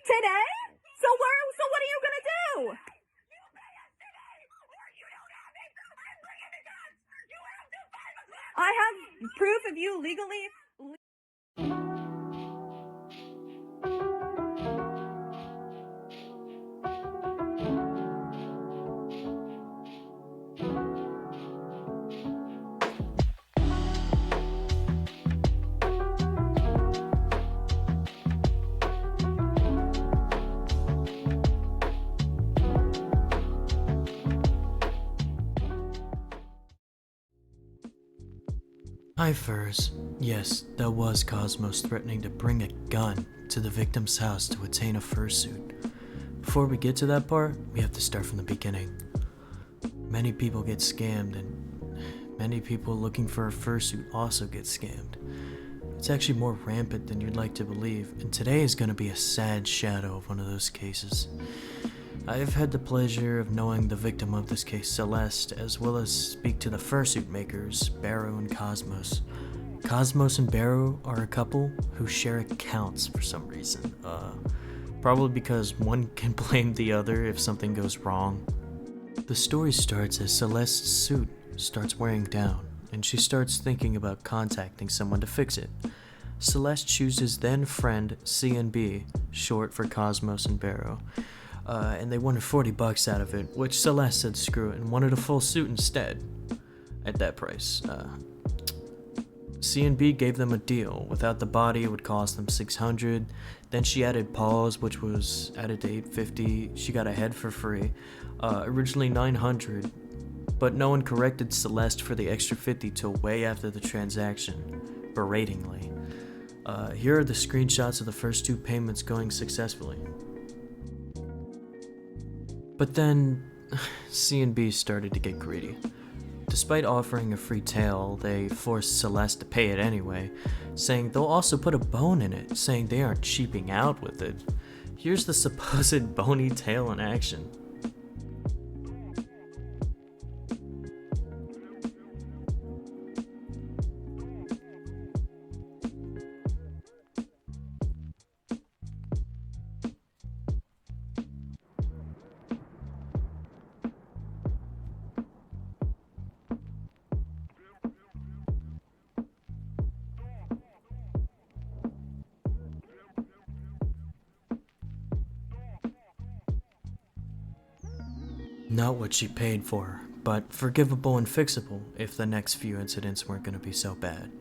Today? So what are you gonna do? I have proof of you legally. Hi, Furs. Yes, that was Cosmos threatening to bring a gun to the victim's house to attain a fursuit. Before we get to that part, we have to start from the beginning. Many people get scammed, and many people looking for a fursuit also get scammed. It's actually more rampant than you'd like to believe, and today is going to be a sad shadow of one of those cases. I have had the pleasure of knowing the victim of this case, Celeste, as well as speak to the fursuit makers, Beru and Cosmos. Cosmos and Beru are a couple who share accounts for some reason. Probably because one can blame the other if something goes wrong. The story starts as Celeste's suit starts wearing down, and she starts thinking about contacting someone to fix it. Celeste chooses then friend CNB, short for Cosmos and Beru. And they wanted $40 out of it, which Celeste said screw it and wanted a full suit instead at that price. C&B gave them a deal. Without the body, it would cost them $600. Then she added paws, which was added to $850. She got a head for free. Originally $900, but no one corrected Celeste for the extra $50 till way after the transaction, beratingly. Here are the screenshots of the first two payments going successfully. But then, C&B started to get greedy. Despite offering a free tail, they forced Celeste to pay it anyway, saying they'll also put a bone in it, saying they aren't cheaping out with it. Here's the supposed bony tail in action. Not what she paid for, but forgivable and fixable if the next few incidents weren't going to be so bad.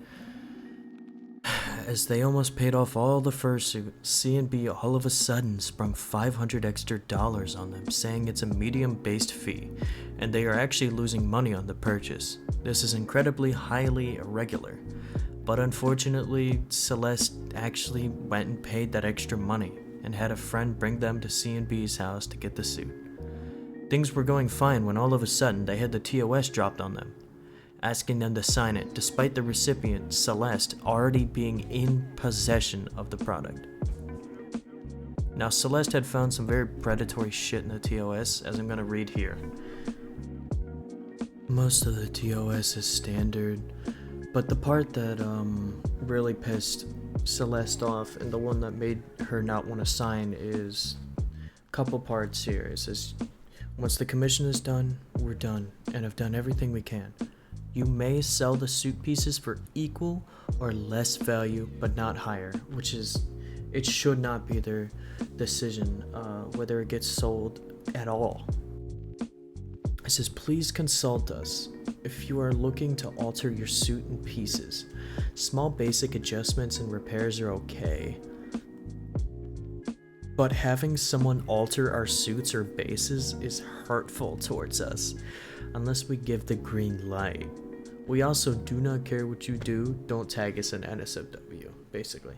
As they almost paid off all the fursuit, C&B all of a sudden sprung $500 extra on them, saying it's a medium-based fee, and they are actually losing money on the purchase. This is incredibly highly irregular, but unfortunately, Celeste actually went and paid that extra money, and had a friend bring them to C&B's house to get the suit. Things were going fine when all of a sudden they had the TOS dropped on them, asking them to sign it despite the recipient, Celeste, already being in possession of the product. Now, Celeste had found some very predatory shit in the TOS, as I'm going to read here. Most of the TOS is standard, but the part that really pissed Celeste off and the one that made her not want to sign is a couple parts here. It says, once the commission is done, we're done and have done everything we can. You may sell the suit pieces for equal or less value, but not higher, which is, it should not be their decision whether it gets sold at all. It says, please consult us if you are looking to alter your suit in pieces. Small basic adjustments and repairs are okay. But having someone alter our suits or bases is hurtful towards us, unless we give the green light. We also do not care what you do, don't tag us in NSFW, basically.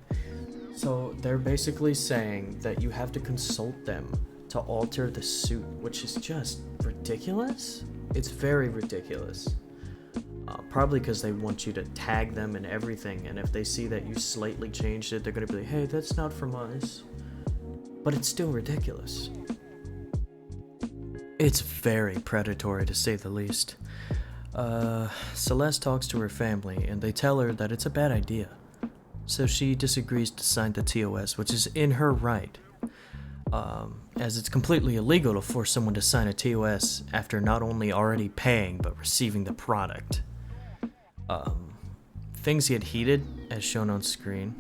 So they're basically saying that you have to consult them to alter the suit, which is just ridiculous. It's very ridiculous. Probably because they want you to tag them and everything, and if they see that you slightly changed it, they're going to be like, hey, that's not from us. But it's still ridiculous. It's very predatory, to say the least. Celeste talks to her family, and they tell her that it's a bad idea. So she disagrees to sign the TOS, which is in her right. as it's completely illegal to force someone to sign a TOS after not only already paying but receiving the product. Things get heated, as shown on screen,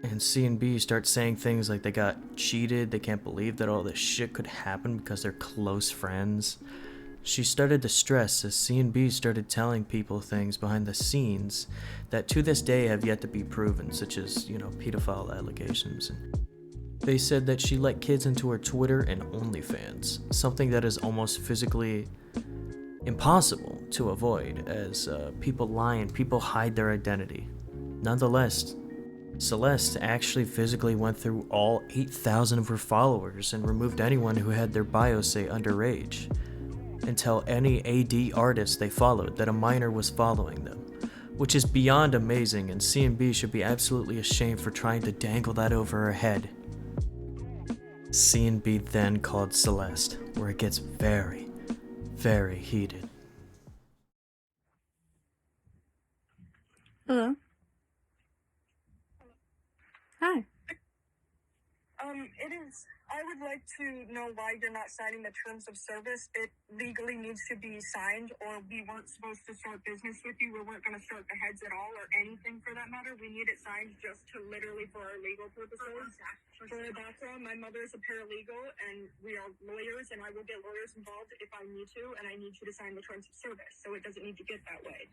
and C and B start saying things like they got cheated, they can't believe that all this shit could happen because they're close friends. She started to stress as C and B started telling people things behind the scenes that to this day have yet to be proven, such as, pedophile allegations. They said that she let kids into her Twitter and OnlyFans, something that is almost physically impossible to avoid, as people lie and people hide their identity. Nonetheless, Celeste actually physically went through all 8,000 of her followers and removed anyone who had their bio say underage, and tell any AD artist they followed that a minor was following them, which is beyond amazing, and C&B should be absolutely ashamed for trying to dangle that over her head. C&B then called Celeste, where it gets very, very heated. Hello. Hi. It is. I would like to know why you're not signing the terms of service. It legally needs to be signed, or we weren't supposed to start business with you. We weren't going to start the heads at all, or anything for that matter. We need it signed just to literally for our legal purposes. For the background, my mother is a paralegal, and we are lawyers, and I will get lawyers involved if I need to, and I need you to sign the terms of service, so it doesn't need to get that way.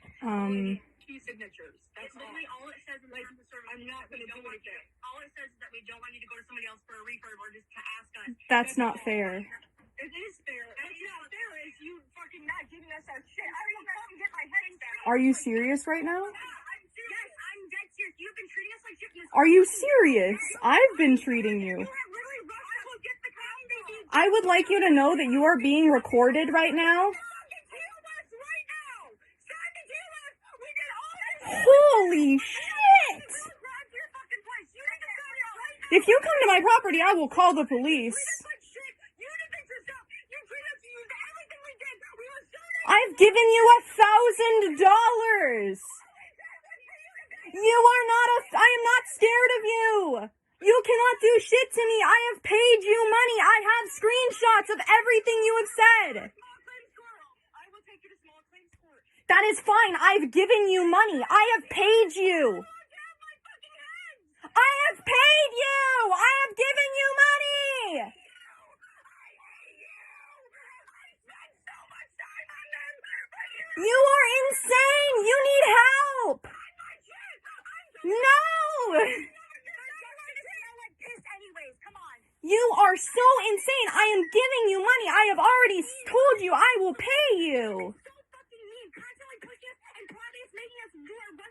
Key signatures. That's literally all it says in the terms of service. I'm not going to do anything. All it says is that we don't want you to go to somebody else for a refurb or just to ask us. That's not fair. It is fair. It's not fair. It's you fucking not giving us our shit. I will come and get my head down. Are you serious right now? I'm serious. Yes, I'm dead serious. You've been treating us like shit. Are you serious? I've been treating you. You have literally rushed to go get the crown, baby. I would like you to know that you are being recorded right now. Holy shit! If you come to my property, I will call the police. I've given you $1,000. I am not scared of you. You cannot do shit to me. I have paid you money. I have screenshots of everything you have said. That is fine. I've given you money. I have paid you. I have paid you. I have given you money. You are insane. You need help. No. You are so insane. I am giving you money. I have already told you I will pay you.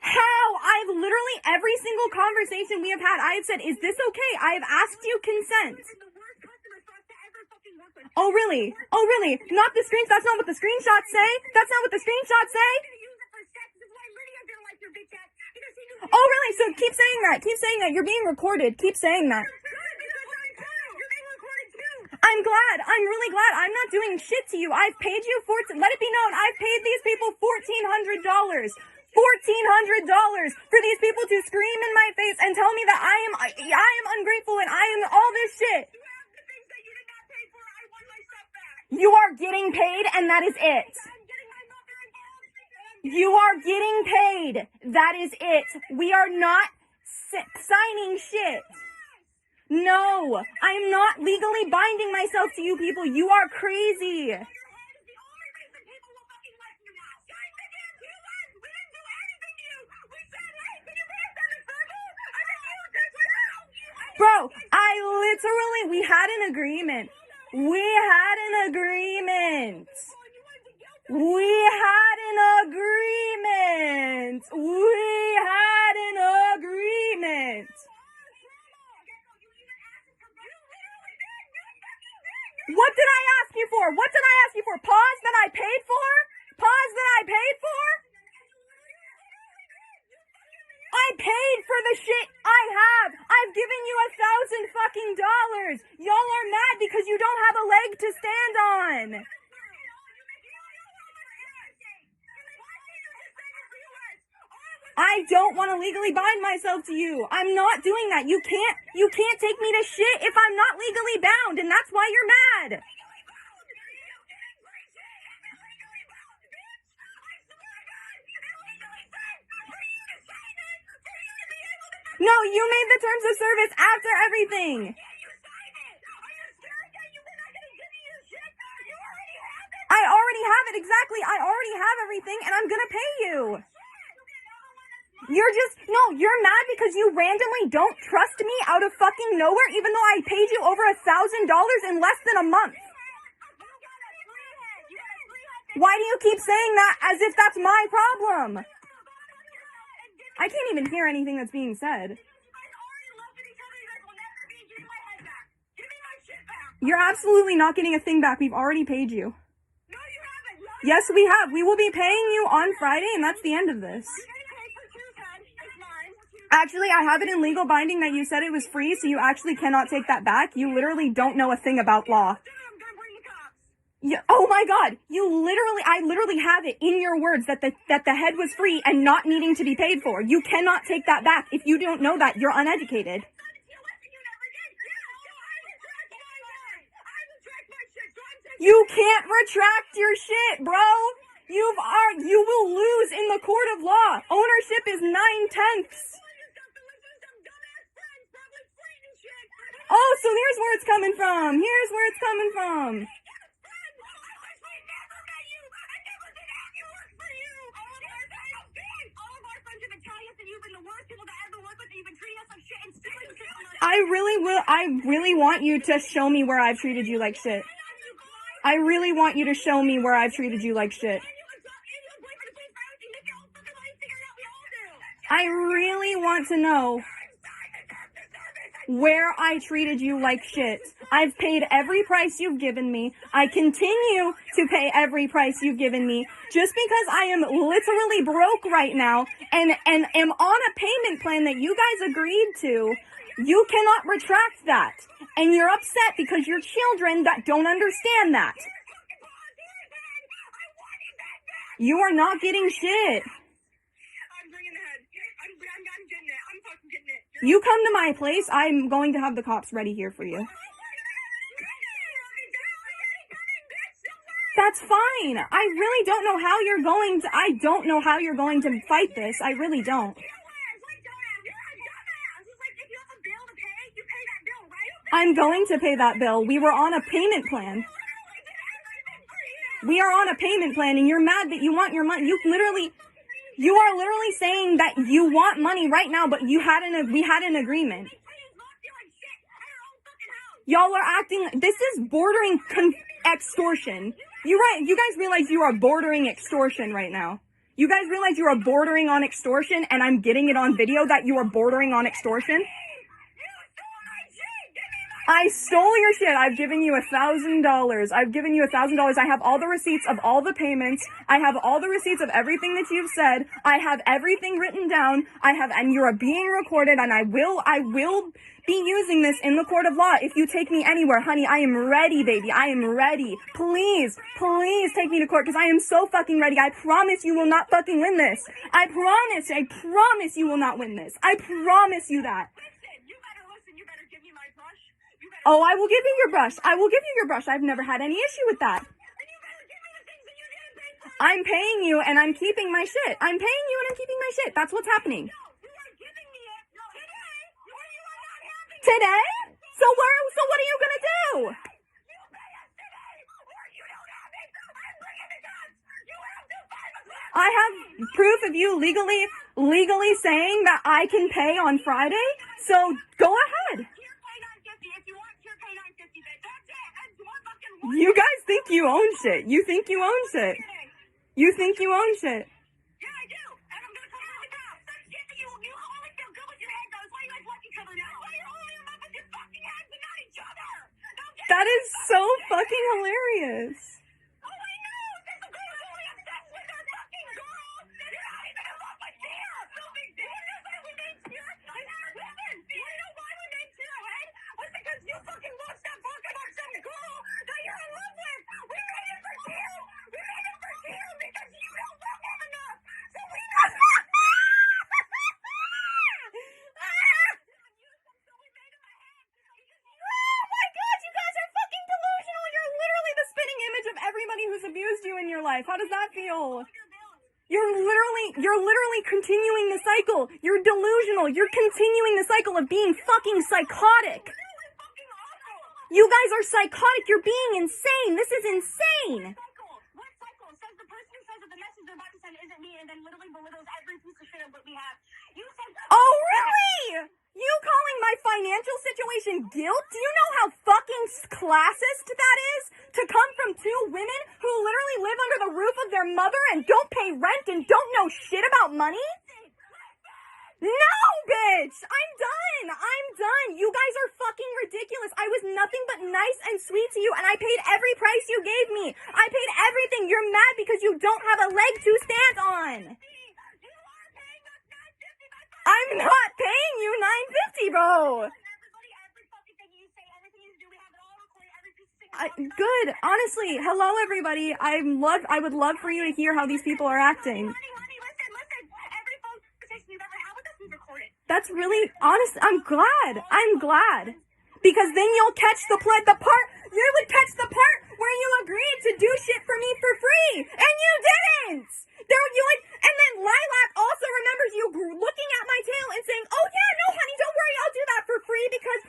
How? I've literally, every single conversation we have had, I have said, is this okay? I have asked you consent. Oh, really? Oh, really? Not the screen, that's not what the screenshots say? That's not what the screenshots say? Oh, really? So keep saying that. Keep saying that. You're being recorded. Keep saying that. I'm glad. I'm really glad. I'm not doing shit to you. I've paid you let it be known, I've paid these people $1,400. $1,400 for these people to scream in my face and tell me that I am ungrateful and I am all this shit. You are getting paid, and that is it. You are getting paid. That is it. We are not signing shit. No, I am not legally binding myself to you people. You are crazy. Bro, we had an agreement. We had an agreement. We had an agreement. We had an agreement. What did I ask you for? What did I ask you for? Pause that I paid for? Pause that I paid for? I paid for the shit I have. I've given you $1,000 fucking. Y'all are mad because you don't have a leg to stand on. I don't want to legally bind myself to you. I'm not doing that. You can't take me to shit if I'm not legally bound, and that's why you're mad. No, you made the terms of service after everything. I already have it, exactly. I already have everything, and I'm gonna pay you. You're mad because you randomly don't trust me out of fucking nowhere, even though I paid you over $1,000 in less than a month. Why do you keep saying that as if that's my problem? I can't even hear anything that's being said. You're absolutely not getting a thing back. We've already paid you. Yes, we have. We will be paying you on Friday, and that's the end of this. Actually, I have it in legal binding that you said it was free, so you actually cannot take that back. You literally don't know a thing about law. Yeah, oh my god, I literally have it in your words that the head was free and not needing to be paid for. You cannot take that back. If you don't know that, you're uneducated. You can't retract your shit, bro. You will lose in the court of law. Ownership is 9/10. Oh, so here's where it's coming from. I really want you to show me where I've treated you like shit. I really want you to show me where I've treated you like shit. I really want to know where I treated you like shit. I've paid every price you've given me. I continue to pay every price you've given me. Just because I am literally broke right now and am on a payment plan that you guys agreed to, you cannot retract that. And you're upset because you're children that don't understand that. You are not getting shit. You come to my place, I'm going to have the cops ready here for you. That's fine. I really don't know how you're going to fight this. I really don't. I'm going to pay that bill. We were on a payment plan. We are on a payment plan, and you're mad that you want your money. You are literally saying that you want money right now, but we had an agreement. Y'all are acting, this is bordering extortion. You guys realize you are bordering extortion right now. You guys realize you are bordering on extortion, and I'm getting it on video that you are bordering on extortion? I stole your shit. I've given you $1,000. I have all the receipts of all the payments. I have all the receipts of everything that you've said. I have everything written down. And you are being recorded, and I will be using this in the court of law if you take me anywhere. Honey, I am ready, baby. I am ready. Please take me to court, because I am so fucking ready. I promise you will not fucking win this. I promise you will not win this. I promise you that. Oh, I will give you your brush. I've never had any issue with that. I'm paying you and I'm keeping my shit. That's what's happening. Today? So what are you gonna do? I have proof of you legally saying that I can pay on Friday, so go ahead. You guys think you own shit. You think you own shit. Yeah, I do. And I'm gonna call the cops. That shit that you only feel good with your head, though. That's why you guys like each other now. Why you're holding them up with your fucking heads and not each other. That is so fucking hilarious. Oh, I know. There's a girl who's only obsessed with her fucking girl. You're not even in love with me. No big deal. That's why we made tears. I never listened. You know why we made tear ahead? Was because you fucking won't stop talking about some girl that you're in love with. We made it for you. We made it for you because you don't love him enough. So we life. How does that feel? You're literally continuing the cycle. You're delusional. You're continuing the cycle of being fucking psychotic. You guys are psychotic. You're being insane. This is insane. What cycle? Says the person who says that the message they're about to send isn't me and then literally belittles every piece of shit of what we have. You said... Oh, really? You calling my financial situation guilt? Do you know how fucking classist that is? To come from two women who literally live under the roof of their mother and don't pay rent and don't know shit about money? No, bitch! I'm done! I'm done! You guys are fucking ridiculous. I was nothing but nice and sweet to you, and I paid every price you gave me. I paid everything. You're mad because you don't have a leg to stand on. I'm not paying you $9.50, bro. Good. Honestly, hello everybody. I would love for you to hear how these people are acting. That's really honest. I'm glad. Because then you'll catch you would catch the part where you agreed to do shit for me for free, and you didn't. And then Lilac also remembers you looking at my tail and saying, "Oh yeah, no honey, don't worry, I'll do that for free because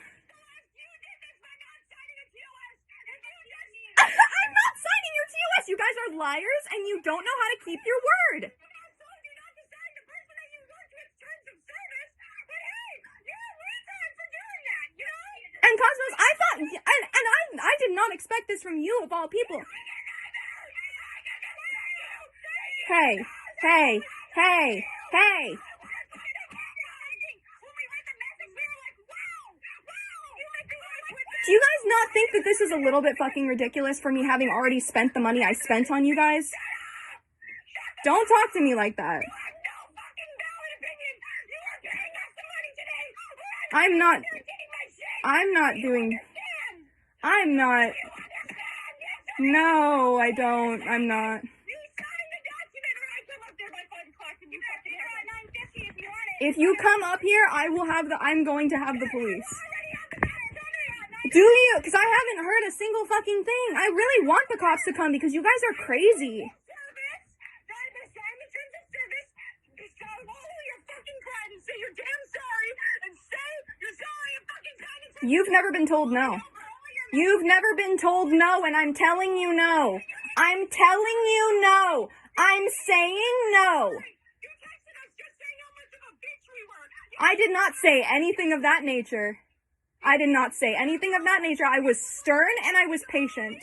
I'm not signing your TOS. You guys are liars and you don't know how to keep your word." And Cosmos, I thought, and I did not expect this from you of all people. Hey. Do you guys not think that this is a little bit fucking ridiculous for me having already spent the money I spent on you guys? Don't talk to me like that. No, I don't. I'm not. If you come up here, I'm going to have the police. Do you? Because I haven't heard a single fucking thing. I really want the cops to come because you guys are crazy. You've never been told no. You've never been told no, and I'm telling you no. I'm telling you no. I'm saying no. I did not say anything of that nature. I was stern and I was patient.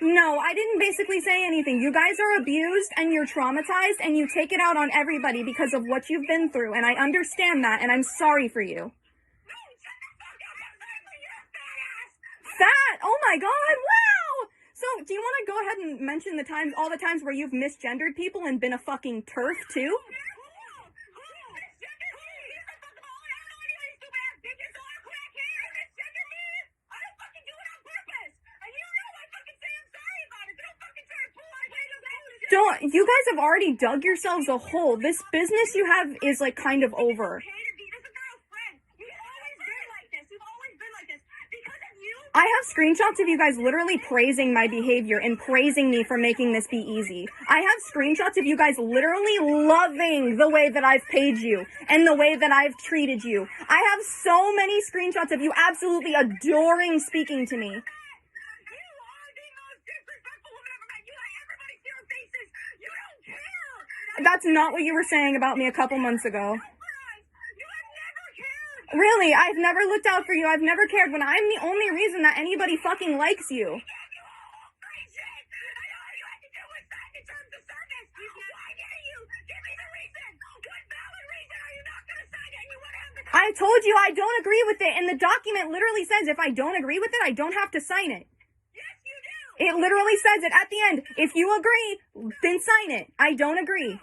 No, I didn't basically say anything. You guys are abused and you're traumatized and you take it out on everybody because of what you've been through, and I understand that, and I'm sorry for you. Fat! Oh my god, wow! So, do you want to go ahead and mention all the times where you've misgendered people and been a fucking TERF too? You guys have already dug yourselves a hole. This business you have is like kind of over. I have screenshots of you guys literally praising my behavior and praising me for making this be easy. I have screenshots of you guys literally loving the way that I've paid you and the way that I've treated you. I have so many screenshots of you absolutely adoring speaking to me. That's not what you were saying about me a couple months ago. Really, I've never looked out for you. I've never cared when I'm the only reason that anybody fucking likes you. I told you I don't agree with it, and the document literally says if I don't agree with it, I don't have to sign it. It literally says it at the end. If you agree, then sign it. I don't agree.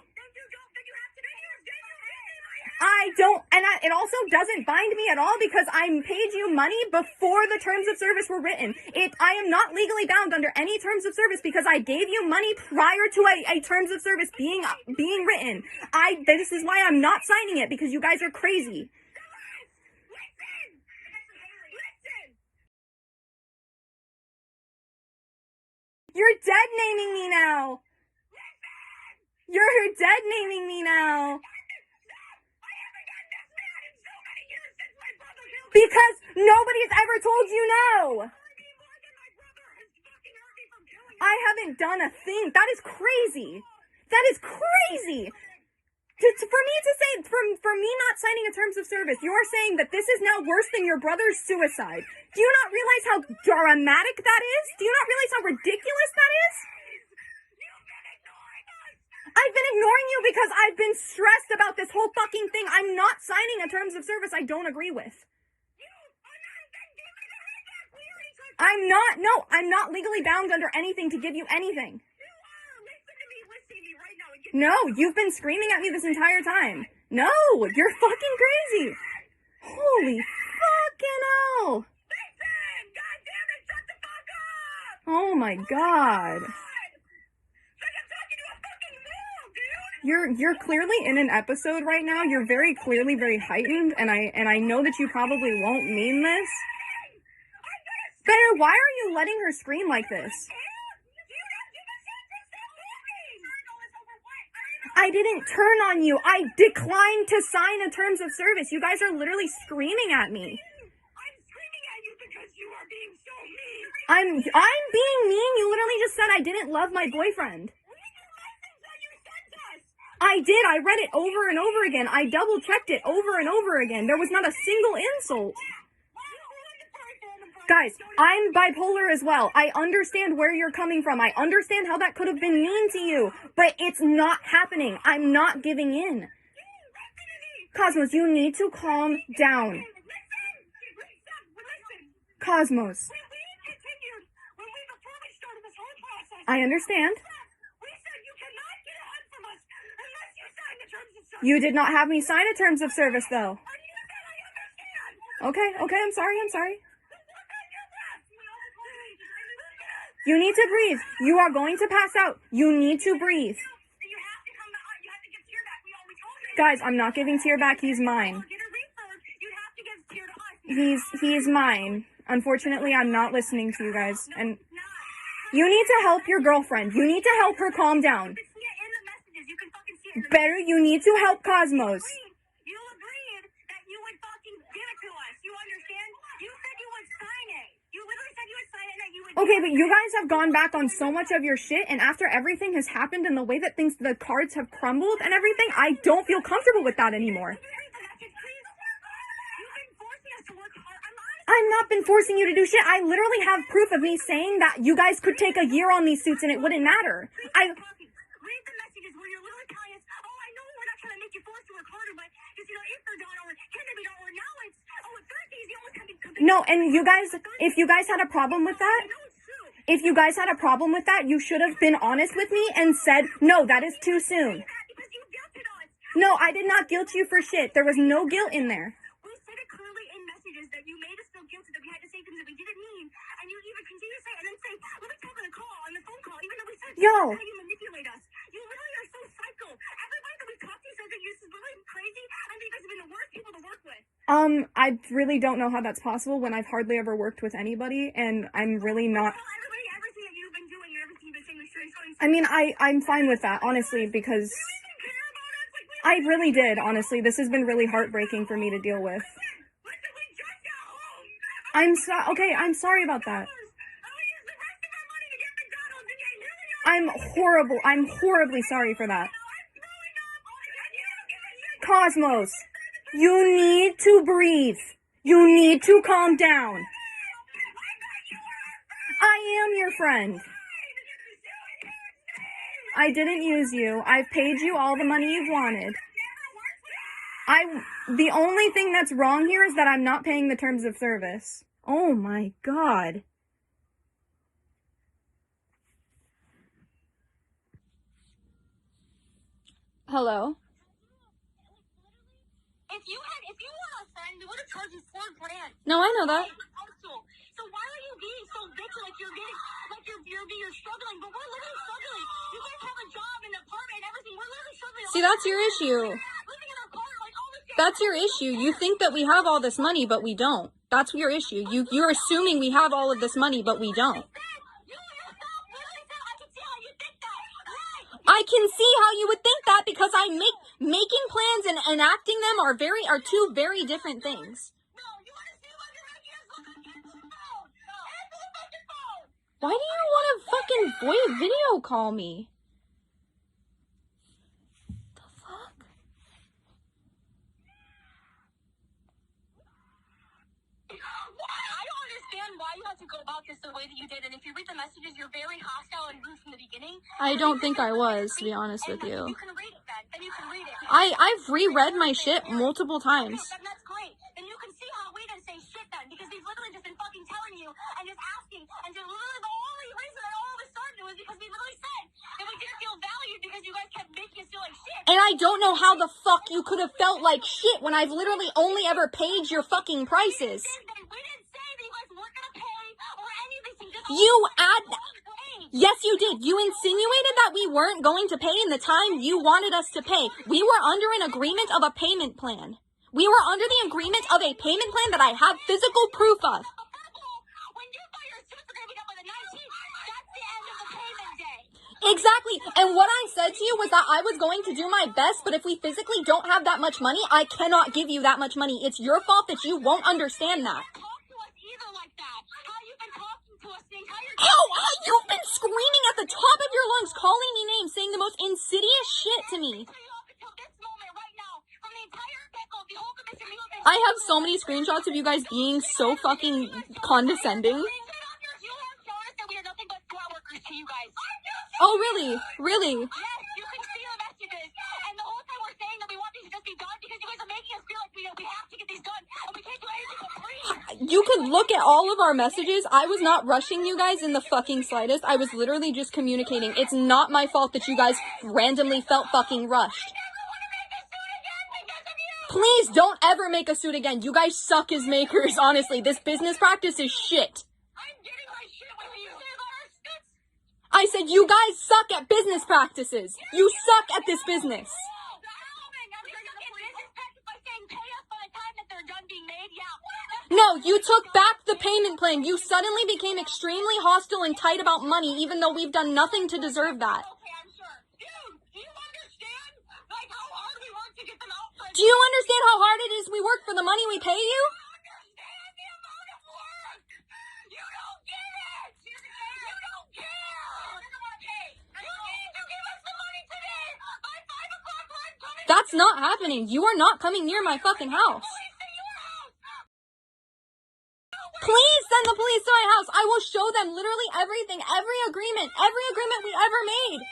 It also doesn't bind me at all because I paid you money before the terms of service were written. I am not legally bound under any terms of service because I gave you money prior to a terms of service being written. This is why I'm not signing it, because you guys are crazy. You You're dead naming me now. You're dead naming me now. Because nobody's ever told you no. I haven't done a thing. That is crazy. That is crazy. For me to say, for me not signing a terms of service, you are saying that this is now worse than your brother's suicide. Do you not realize how dramatic that is? Do you not realize how ridiculous that is? I've been ignoring you because I've been stressed about this whole fucking thing. I'm not signing a terms of service I don't agree with. I'm not legally bound under anything to give you anything. No, you've been screaming at me this entire time. No, you're fucking crazy. Holy fucking hell. Oh my god. You're clearly in an episode right now. You're very clearly very heightened, and I know that you probably won't mean this. Beru, why are you letting her scream like this? I didn't turn on you. I declined to sign a terms of service. You guys are literally screaming at me. I'm screaming at you because you are being so mean. I'm being mean. You literally just said I didn't love my boyfriend. I did. I read it over and over again. I double checked it over and over again. There was not a single insult. Guys, I'm bipolar as well. I understand where you're coming from. I understand how that could have been mean to you, but it's not happening. I'm not giving in. Cosmos, you need to calm down. Cosmos. I understand. You did not have me sign a terms of service, though. Okay, I'm sorry. You need to breathe. You are going to pass out. You need to breathe. Guys, I'm not giving Tear back. He's mine. He's mine. Unfortunately, I'm not listening to you guys. And you need to help your girlfriend. You need to help her calm down. Better, you need to help Cosmos. You agreed that you would fucking give it to us. You understand? You said you would sign it. You literally said you would sign it and that you would. Okay, but you guys have gone back on so much of your shit, and after everything has happened and the way that the cards have crumbled and everything, I don't feel comfortable with that anymore. I've not been forcing you to do shit. I literally have proof of me saying that you guys could take a year on these suits and it wouldn't matter. Read the messages where you're literally telling us, oh, I know we're not trying to make you force to work harder, but because, you know, if they're done or can they be done, or now it's, oh, it's very easy, almost coming. No, and you guys, if you guys had a problem with that, you should have been honest with me and said, no, that is too soon. No, I did not guilt you for shit. There was no guilt in there. We said it clearly in messages that you made us feel guilty, that we had to say things that we didn't mean, and you even continue to say, and then say, let me talk on the call, on the phone call, even though we said, yo, how you manipulate us. You literally are so psycho. Everybody that we talked to says that you're literally crazy, and you guys have been the worst people to work with. I really don't know how that's possible when I've hardly ever worked with anybody, and I'm really not. Tell everybody everything that you've been doing and everything you've been saying. I mean, I'm fine with that, honestly, because I really did, honestly. This has been really heartbreaking for me to deal with. I'm sorry about that. I'm horribly sorry for that. Cosmos, you need to breathe. You need to calm down. I am your friend. I didn't use you. I've paid you all the money you've wanted. The only thing that's wrong here is that I'm not paying the terms of service. Oh my god. Hello? If you were a friend, we would have charged you $4,000. No, I know that. So why are you being so bitchy like you're struggling? But we're literally struggling. You guys have a job and an apartment and everything. We're literally struggling. See, that's your issue. Living in our car, like all this. That's your issue. You think that we have all this money, but we don't. That's your issue. You're assuming we have all of this money, but we don't. You yourself literally said I can see how you would think that because making plans and enacting them are two very different things. No, you want to see what you're making us look like? Answer the phone. Answer the fucking phone. Why do you want to fucking video call me? The fuck? I don't understand why you had to go about this the way that you did, and if you read the messages, you're very hostile and rude from the beginning. I don't think I was, to be honest with you. You can read it then. Then you can read it. I've reread my shit multiple times. Then that's great. Then you can see how we didn't say shit then, because we've literally just been fucking telling you and just asking, and just literally the only reason that all of this started was because we literally said that we didn't feel valued because you guys kept making us feel like shit. And I don't know how the fuck you could have felt like shit when I've literally only ever paid your fucking prices. We didn't say that you guys weren't gonna pay or anything. Yes, you did. You insinuated that we weren't going to pay in the time you wanted us to pay. We were under an agreement of a payment plan. We were under the agreement of a payment plan that I have physical proof of. When you thought your suits were gonna be done by the 19th, that's the end of the payment day. Exactly. And what I said to you was that I was going to do my best, but if we physically don't have that much money, I cannot give you that much money. It's your fault that you won't understand that. Talk to us either like that. How you've been talking to us the entire time. Ow! You've been screaming at the top of your lungs, calling me names, saying the most insidious shit to me. I have so many screenshots of you guys being so fucking condescending. Oh, really? Really? Yes, you can see the messages. And the whole time we're saying that we want these to just be done because you guys are making us feel like we have to get these done and we can't do anything for free. You can look at all of our messages. I was not rushing you guys in the fucking slightest. I was literally just communicating. It's not my fault that you guys randomly felt fucking rushed. Please don't ever make a suit again. You guys suck as makers, honestly. This business practice is shit. I'm getting my shit with you. I said you guys suck at business practices. You suck at this business. No, you took back the payment plan. You suddenly became extremely hostile and tight about money, even though we've done nothing to deserve that. Okay, I'm sure. Dude, do you understand, like, how hard we work to get them out? Do you understand how hard it is we work for the money we pay you? Understand the amount of work. You don't get it. You don't care. You need to give us the money today. By 5 o'clock, I'm coming. That's not happening. You are not coming near my fucking house. Please send the police to my house. I will show them literally everything, every agreement we ever made.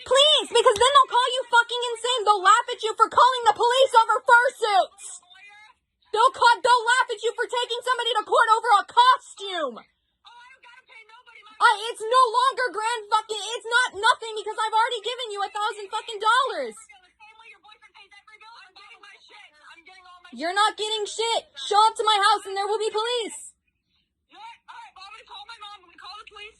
Please, because then they'll call you fucking insane. They'll laugh at you for calling the police over fursuits. They'll laugh at you for taking somebody to court over a costume. It's no longer it's not nothing because I've already given you $1,000 fucking dollars. You're not getting shit. Show up to my house and there will be police. Alright, well, I'm gonna call my mom. I'm gonna call the police.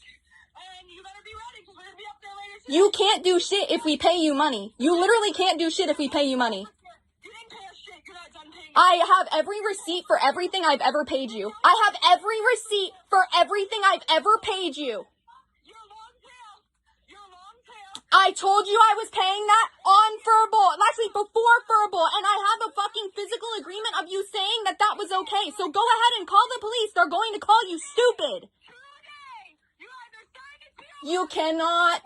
And you better be ready because we're gonna be up there later today. You can't do shit if we pay you money. You literally can't do shit if we pay you money. You didn't pay us shit. You're not done paying us. I have every receipt for everything I've ever paid you. I have every receipt for everything I've ever paid you. You're long tail. I told you I was paying that on verbal. Actually, before verbal. And I have a fucking physical agreement of you saying that that was okay. So go ahead and call the police. They're going to call you stupid. You cannot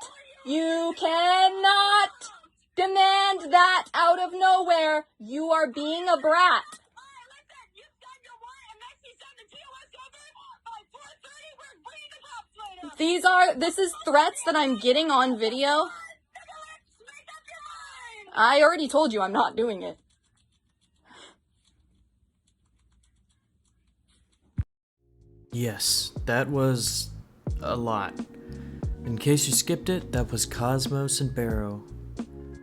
demand that out of nowhere. You are being a brat. This is threats that I'm getting on video. I already told you I'm not doing it. Yes, that was a lot. In case you skipped it, that was Cosmos and Beru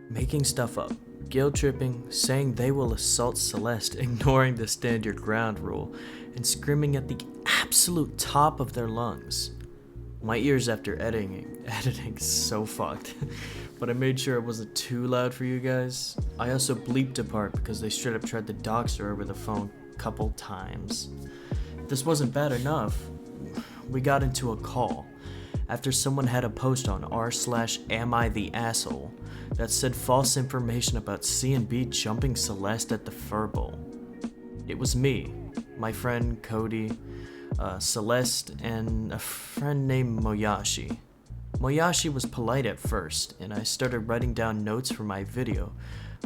making stuff up, guilt tripping, saying they will assault Celeste, ignoring the stand your ground rule, and screaming at the absolute top of their lungs. My ears after editing so fucked, but I made sure it wasn't too loud for you guys. I also bleeped a part because they straight up tried to dox her over the phone a couple times. If this wasn't bad enough, we got into a call, after someone had a post on r/am I the asshole that said false information about C&B jumping Celeste at the Fur Bowl. It was me, my friend Cody, Celeste, and a friend named Moyashi. Moyashi was polite at first, and I started writing down notes for my video,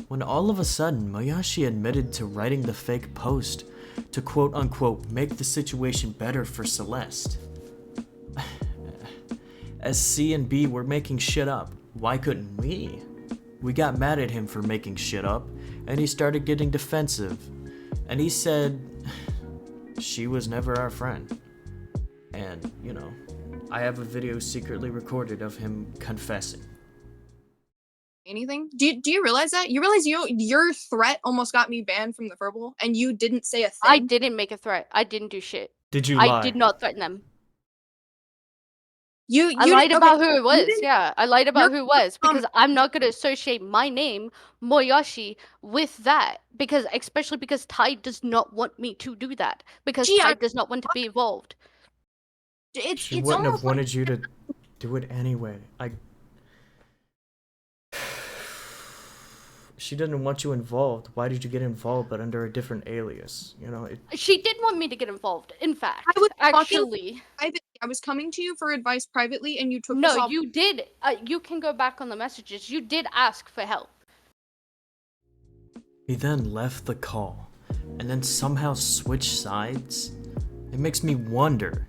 when all of a sudden Moyashi admitted to writing the fake post to quote-unquote make the situation better for Celeste. As C and B were making shit up, why couldn't we? We got mad at him for making shit up, and he started getting defensive, and he said she was never our friend. And, you know, I have a video secretly recorded of him confessing. Anything? Do you realize that? You realize your threat almost got me banned from the Furble, and you didn't say a thing? I didn't make a threat. I didn't do shit. Did you lie? I did not threaten them. I lied about who it was. Yeah, I lied about who it was because I'm not going to associate my name, Moyashi, with that. Because, especially because Ty does not want me to do that. Because Ty does not want to be involved. She wouldn't have wanted you to do it anyway. She didn't want you involved. Why did you get involved but under a different alias? You know, She did want me to get involved, in fact. I was coming to you for advice privately, and you took No, you did. You can go back on the messages. You did ask for help. He then left the call, and then somehow switched sides. It makes me wonder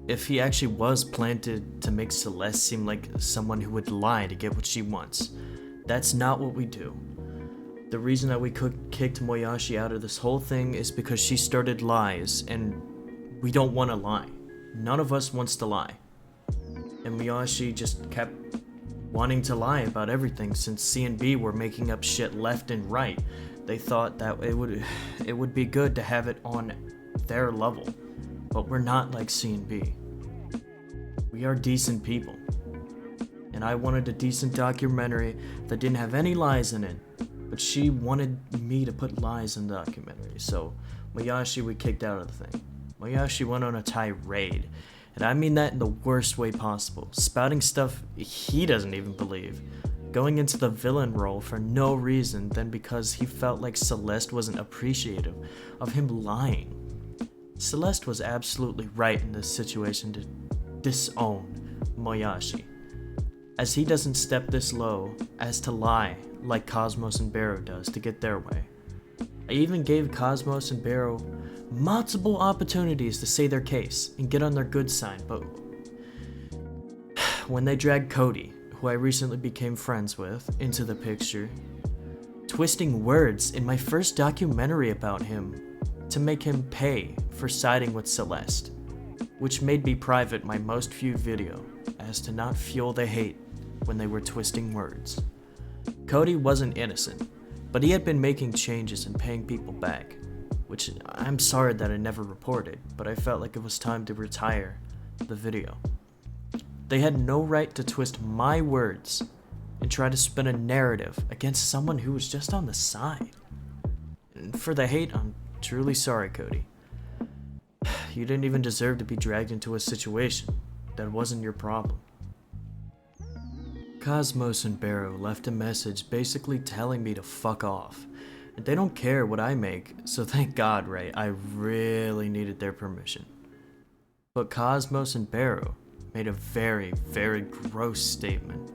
if he actually was planted to make Celeste seem like someone who would lie to get what she wants. That's not what we do. The reason that we kicked Moyashi out of this whole thing is because she started lies, and we don't want to lie. None of us wants to lie. And Moyashi just kept wanting to lie about everything since C&B were making up shit left and right. They thought that it would be good to have it on their level. But we're not like C&B. We are decent people. And I wanted a decent documentary that didn't have any lies in it. But she wanted me to put lies in the documentary. So Moyashi we kicked out of the thing. Moyashi went on a tirade. And I mean that in the worst way possible. Spouting stuff he doesn't even believe. Going into the villain role for no reason than because he felt like Celeste wasn't appreciative of him lying. Celeste was absolutely right in this situation to disown Moyashi, as he doesn't step this low as to lie like Cosmos and Beru does to get their way. I even gave Cosmos and Beru multiple opportunities to say their case and get on their good side, but when they dragged Cody, who I recently became friends with, into the picture, twisting words in my first documentary about him to make him pay for siding with Celeste, which made me private my most viewed video as to not fuel the hate when they were twisting words. Cody wasn't innocent, but he had been making changes and paying people back, which I'm sorry that I never reported, but I felt like it was time to retire the video. They had no right to twist my words and try to spin a narrative against someone who was just on the side. And for the hate, I'm truly sorry, Cody. You didn't even deserve to be dragged into a situation that wasn't your problem. Cosmos and Beru left a message basically telling me to fuck off. And they don't care what I make, so thank God, right? I really needed their permission. But Cosmos and Beru made a very, very gross statement,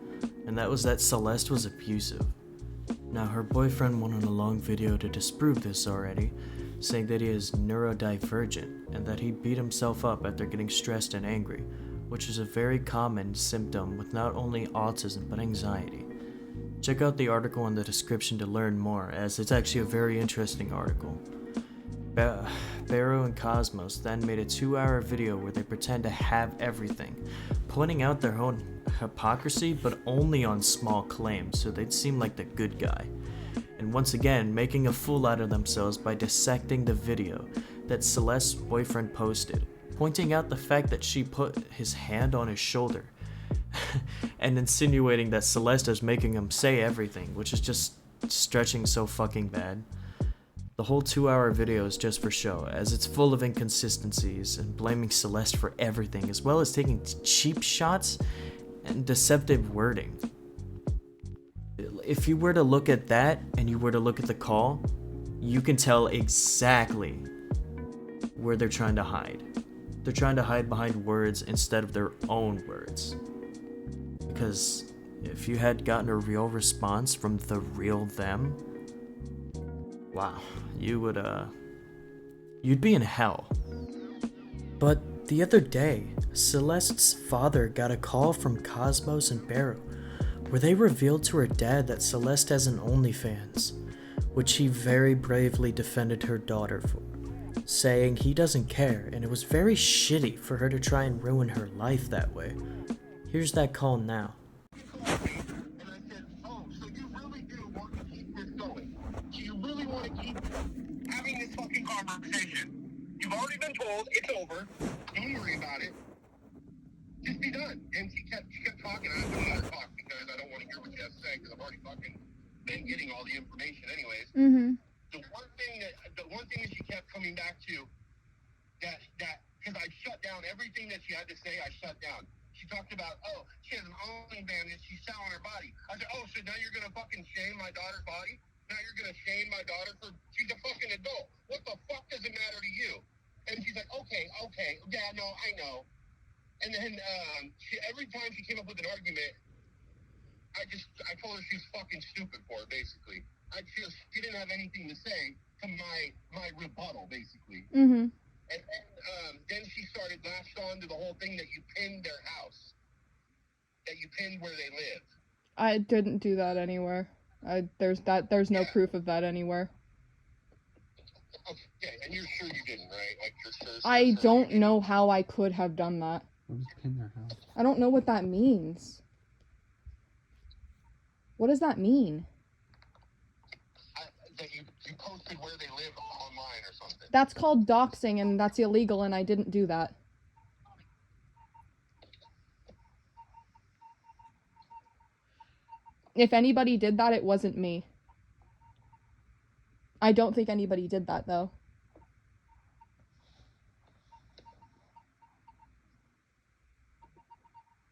and that was that Celeste was abusive. Now, her boyfriend went on a long video to disprove this already, saying that he is neurodivergent and that he beat himself up after getting stressed and angry, which is a very common symptom with not only autism but anxiety. Check out the article in the description to learn more, as it's actually a very interesting article. Beru and Cosmos then made a 2-hour video where they pretend to have everything, pointing out their own hypocrisy but only on small claims so they'd seem like the good guy. And once again, making a fool out of themselves by dissecting the video that Celeste's boyfriend posted, pointing out the fact that she put his hand on his shoulder, and insinuating that Celeste is making him say everything, which is just stretching so fucking bad. The whole 2-hour video is just for show, as it's full of inconsistencies and blaming Celeste for everything, as well as taking cheap shots and deceptive wording. If you were to look at that and you were to look at the call, you can tell exactly where they're trying to hide. They're trying to hide behind words instead of their own words. Because if you had gotten a real response from the real them, wow, you'd be in hell. But the other day, Celeste's father got a call from Cosmos and Beru, where they revealed to her dad that Celeste has an OnlyFans, which he very bravely defended her daughter for, saying he doesn't care and it was very shitty for her to try and ruin her life that way. Here's that call now. And I said, oh, so you really do want to keep this going? Do you really want to keep having this fucking conversation? You've already been told it's over. Don't worry about it. Just be done. And she kept talking. I don't want to talk because I don't want to hear what she has to say because I've already fucking been getting all the information anyways. Mm-hmm. The one thing that she kept coming back to, that because I shut down everything that she had to say, I shut down. She talked about, oh, she has an OnlyFans and she's selling her body. I said, oh, so now you're gonna fucking shame my daughter's body? Now you're gonna shame my daughter for, she's a fucking adult. What the fuck does it matter to you? And she's like, okay, yeah, no, I know. And then every time she came up with an argument, I told her she was fucking stupid for it, basically. She didn't have anything to say to my rebuttal, basically. Mm-hmm. And then she started latched on to the whole thing that you pinned their house, that you pinned where they live. I didn't do that anywhere. There's no proof of that anywhere. Okay, and you're sure you didn't, right? Like you're sure. I don't know how I could have done that. What does pin their house? I don't know what that means. What does that mean? That you posted where they live online or something. That's called doxing, and that's illegal, and I didn't do that. If anybody did that, it wasn't me. I don't think anybody did that, though.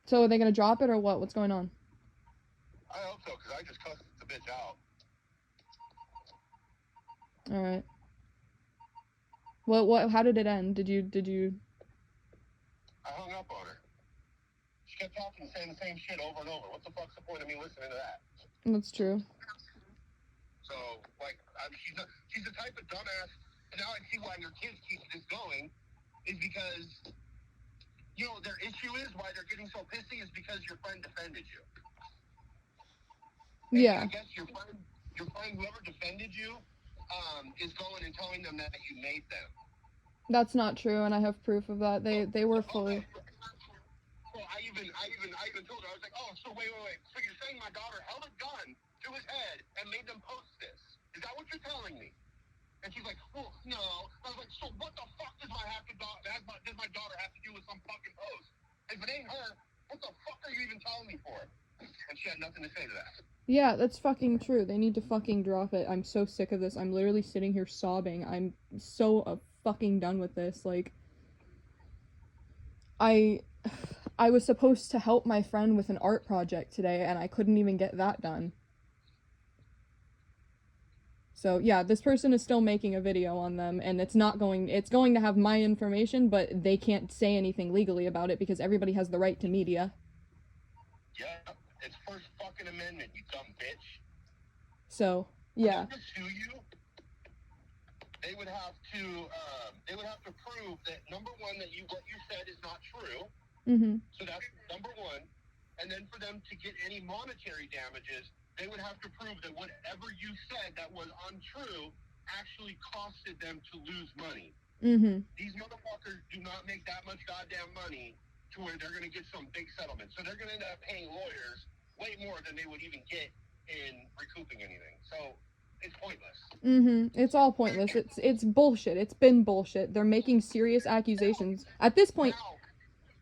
So are they gonna drop it, or what? What's going on? I hope so, because I just cussed the bitch out. Alright. What, how did it end? Did you... I hung up on her. She kept talking, saying the same shit over and over. What the fuck's the point of me listening to that? That's true. So, like, she's the type of dumbass, and now I see why your kids keep this going, is because, you know, their issue is, why they're getting so pissy is because your friend defended you. And Yeah. I guess your friend, whoever defended you, is going and telling them that you made them. That's not true, and I have proof of that. They were fully... Well, I even told her, I was like, oh, so wait. So you're saying my daughter held a gun to his head and made them post this? Is that what you're telling me? And she's like, well, no. I was like, so what the fuck does my daughter have to do with some fucking post? If it ain't her, what the fuck are you even telling me for? And she had nothing to say to that. Yeah, that's fucking true. They need to fucking drop it. I'm so sick of this. I'm literally sitting here sobbing. I'm so fucking done with this. Like, I was supposed to help my friend with an art project today, and I couldn't even get that done. So, yeah, this person is still making a video on them, and it's going to have my information, but they can't say anything legally about it because everybody has the right to media. Yeah, it's First fucking Amendment, you dumb bitch. So, yeah. To sue you, they would have to prove that, number one, that what you said is not true. Mm-hmm. So that's number one. And then for them to get any monetary damages, they would have to prove that whatever you said that was untrue actually costed them to lose money. Mm-hmm. These motherfuckers do not make that much goddamn money to where they're going to get some big settlement. So they're going to end up paying lawyers way more than they would even get in recouping anything. So it's pointless. Mm-hmm. It's all pointless. It's bullshit. It's been bullshit. They're making serious accusations. At this point...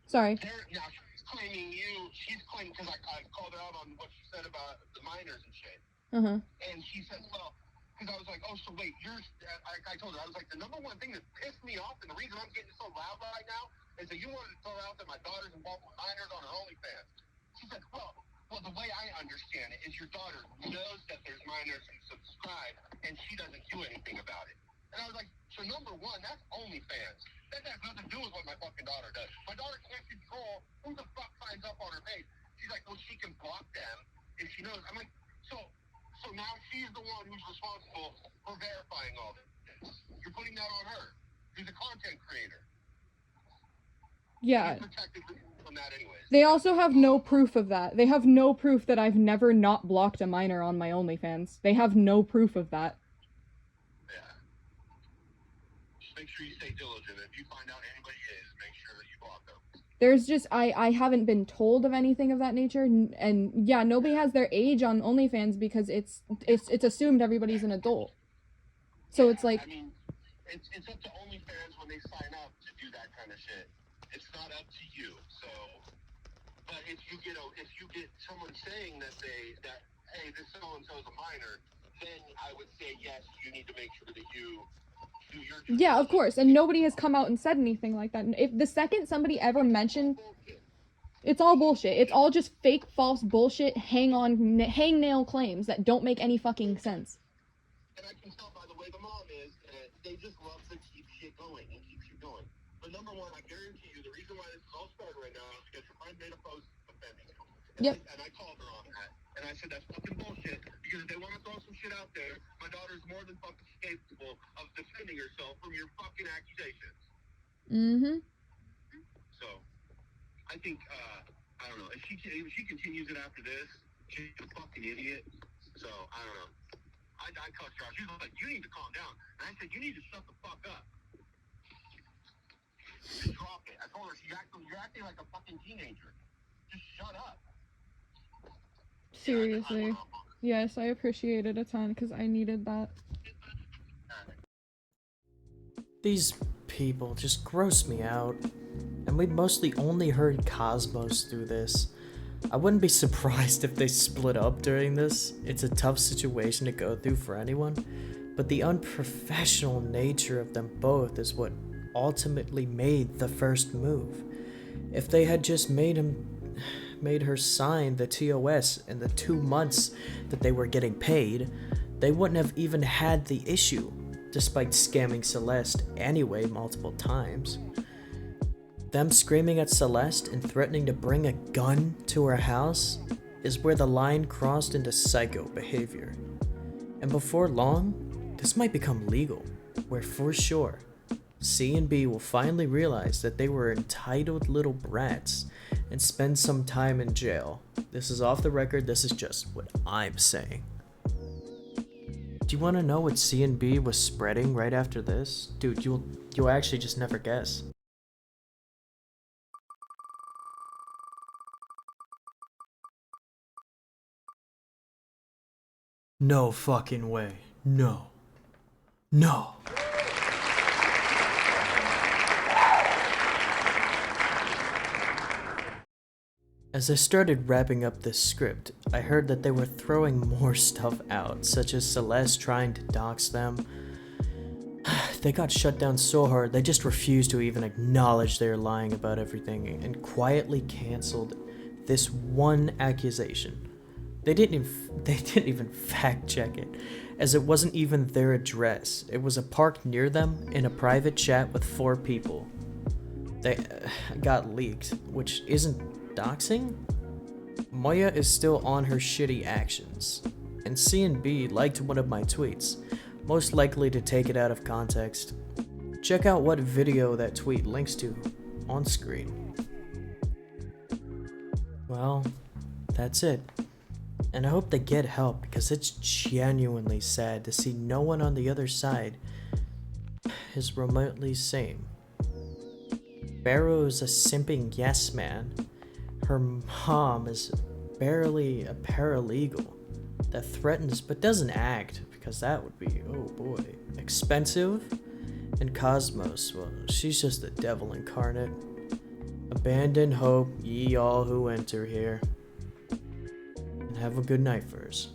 Sorry. Now, she's claiming, because I called her out on what she said about the minors and shit. Uh-huh. And she said, well, because I was like, oh, so wait, I told her, I was like, the number one thing that pissed me off and the reason I'm getting so loud right now is that you wanted to throw out that my daughter's involved with minors on her OnlyFans. She's like, well, the way I understand it is your daughter knows that there's minors who subscribe and she doesn't do anything about it. And I was like, so number one, that's OnlyFans. That has nothing to do with what my fucking daughter does. My daughter can't control who the fuck signs up on her page. She's like, well, she can block them if she knows. I'm like, so now she's the one who's responsible for verifying all this. You're putting that on her. She's a content creator. Yeah. She's protected from that anyways. They also have no proof of that. They have no proof that I've never not blocked a minor on my OnlyFans. They have no proof of that. Yeah. Just make sure you stay diligent. If you find out anybody is, make sure that you block them. There's just, I haven't been told of anything of that nature, and yeah, nobody has their age on OnlyFans because it's assumed everybody's an adult. So it's like... I mean, it's up to OnlyFans when they sign up to do that kind of shit. It's not up to you. So, but if you get someone saying that hey, this so-and-so is a minor, then I would say yes, you need to make sure that you do your job. Yeah, of course, and nobody has come out and said anything like that. If the second somebody ever mentioned... It's all bullshit. It's all just fake, false bullshit, hangnail claims that don't make any fucking sense. And I can tell by the way the mom is, they just love to keep shit going and keep shit going. But number one, I guarantee you, the reason why this is all started right now is because your friend made a post defending him. Yep. And I called her on that. And I said, that's fucking bullshit, because if they want to throw some shit out there, my daughter's more than fucking capable of defending herself from your fucking accusations. Mm-hmm. So, I think, I don't know, if she continues it after this, she's a fucking idiot. So, I don't know. I cussed her out. She was like, you need to calm down. And I said, you need to shut the fuck up. Just drop it. I told her, you're acting like a fucking teenager. Just shut up. Seriously. Yes, I appreciate it a ton because I needed that. These people just gross me out, and we mostly only heard Cosmos through this. I wouldn't be surprised if they split up during this. It's a tough situation to go through for anyone, but the unprofessional nature of them both is what ultimately made the first move. If they had just made her sign the TOS in the 2 months that they were getting paid, they wouldn't have even had the issue, despite scamming Celeste anyway multiple times. Them screaming at Celeste and threatening to bring a gun to her house is where the line crossed into psycho behavior. And before long, this might become legal, where for sure, C and B will finally realize that they were entitled little brats and spend some time in jail. This is off the record, this is just what I'm saying. Do you want to know what C and B was spreading right after this? Dude, you'll actually just never guess. No fucking way. No. No. As I started wrapping up this script, I heard that they were throwing more stuff out, such as Celeste trying to dox them. They got shut down so hard, they just refused to even acknowledge they were lying about everything and quietly canceled this one accusation. They didn't even fact check it, as it wasn't even their address. It was a park near them in a private chat with 4 people. They got leaked, which isn't doxing? Moya is still on her shitty actions, and C and B liked one of my tweets, most likely to take it out of context. Check out what video that tweet links to on screen. Well, that's it. And I hope they get help, because it's genuinely sad to see no one on the other side is remotely sane. Beru is a simping yes man. Her mom is barely a paralegal that threatens but doesn't act, because that would be, oh boy, expensive. And Cosmos, well, she's just the devil incarnate. Abandon hope, ye all who enter here. And have a good night, Furs.